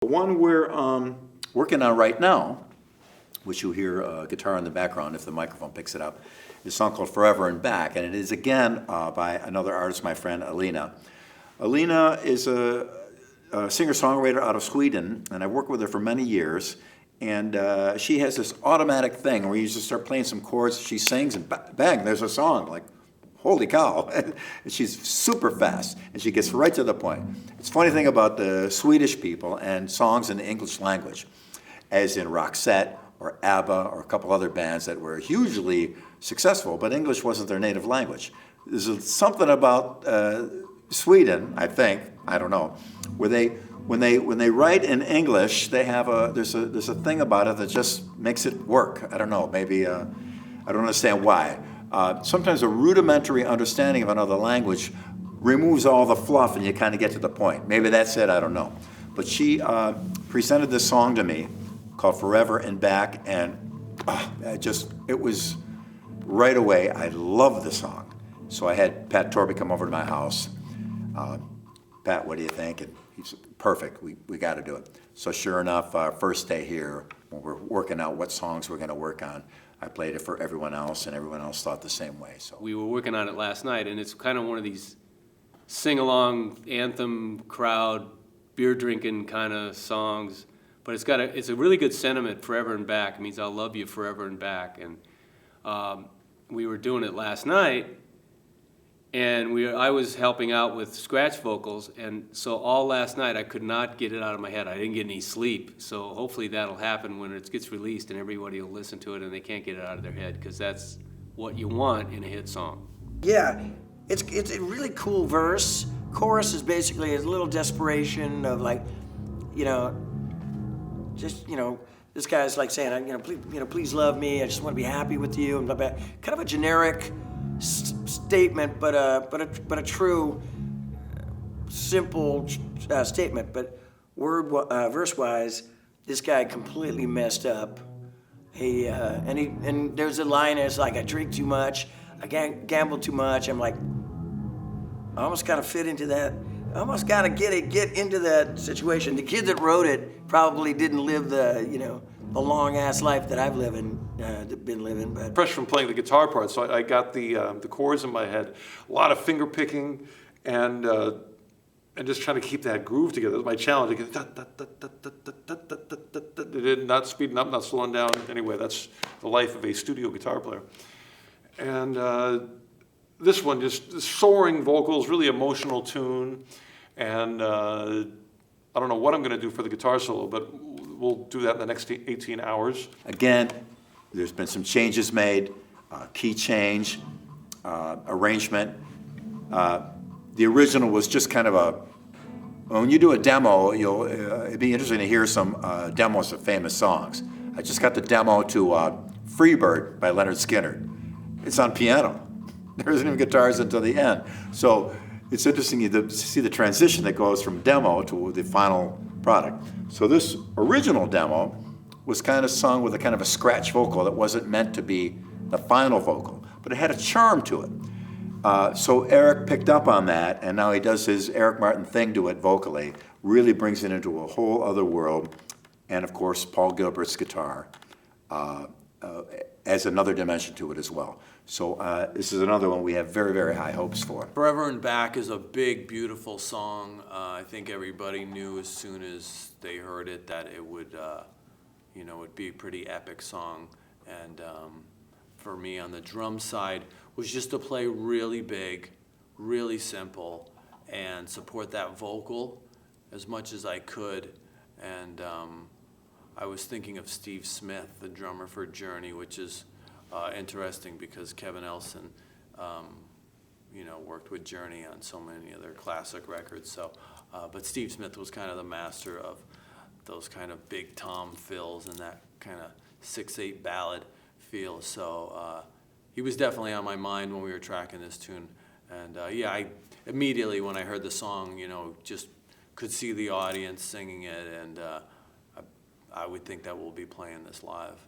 The one we're working on right now, which you'll hear guitar in the background if the microphone picks it up, is a song called Forever and Back, and it is again by another artist, my friend Alina. Alina is a singer-songwriter out of Sweden, and I've worked with her for many years, and she has this automatic thing where you just start playing some chords, she sings, and bang, there's a song, like, holy cow. And she's super fast, and she gets right to the point. It's a funny thing about the Swedish people and songs in the English language, as in Roxette or ABBA or a couple other bands that were hugely successful, but English wasn't their native language. There's something about Sweden, I think, I don't know, where when they write in English, they have there's a thing about it that just makes it work. I don't know, maybe I don't understand why. Sometimes a rudimentary understanding of another language removes all the fluff and you kind of get to the point. Maybe that's it, I don't know. But she presented this song to me called Forever and Back, and it was right away. I loved the song. So I had Pat Torby come over to my house. Pat, what do you think? And he's perfect, we got to do it. So sure enough, first day here, when we're working out what songs we're going to work on, I played it for everyone else, and everyone else thought the same way. So we were working on it last night, and it's kind of one of these sing-along anthem crowd, beer-drinking kind of songs. But it's a really good sentiment, Forever and Back. It means I'll love you forever and back. And we were doing it last night, and I was helping out with scratch vocals, and so all last night I could not get it out of my head. I didn't get any sleep, so hopefully that'll happen when it gets released and everybody will listen to it and they can't get it out of their head, because that's what you want in a hit song. Yeah, it's a really cool verse. Chorus is basically a little desperation of, like, this guy's like saying, please love me. I just want to be happy with you, and blah, blah. Kind of a generic statement, but a true, simple statement. But verse-wise, this guy completely messed up. And there's a line that's like, I drink too much, I gamble too much. I'm like, I almost got to fit into that. I almost got to get into that situation. The kid that wrote it probably didn't live the long ass life that I've been living. But fresh from playing the guitar part, so I got the chords in my head. A lot of finger picking and just trying to keep that groove together. That was my challenge. Not speeding up, not slowing down. Anyway, that's the life of a studio guitar player. And this one, just soaring vocals, really emotional tune, and I don't know what I'm going to do for the guitar solo, but we'll do that in the next 18 hours. Again, there's been some changes made, key change, arrangement. The original was just kind of when you do a demo, it'd be interesting to hear some demos of famous songs. I just got the demo to Freebird by Leonard Skinner. It's on piano. There isn't even guitars until the end. So it's interesting to see the transition that goes from demo to the final product. So this original demo was kind of sung with a kind of a scratch vocal that wasn't meant to be the final vocal, but it had a charm to it. So Eric picked up on that, and now he does his Eric Martin thing to it vocally, really brings it into a whole other world. And of course, Paul Gilbert's guitar adds another dimension to it as well. So this is another one we have very, very high hopes for. Forever and Back is a big, beautiful song. I think everybody knew as soon as they heard it that it would, it'd be a pretty epic song. And for me on the drum side was just to play really big, really simple, and support that vocal as much as I could. And I was thinking of Steve Smith, the drummer for Journey, which is interesting because Kevin Elson, worked with Journey on so many of their classic records. So, but Steve Smith was kind of the master of those kind of big tom fills and that kind of 6/8 ballad feel. So he was definitely on my mind when we were tracking this tune. And I immediately when I heard the song, just could see the audience singing it, and I would think that we'll be playing this live.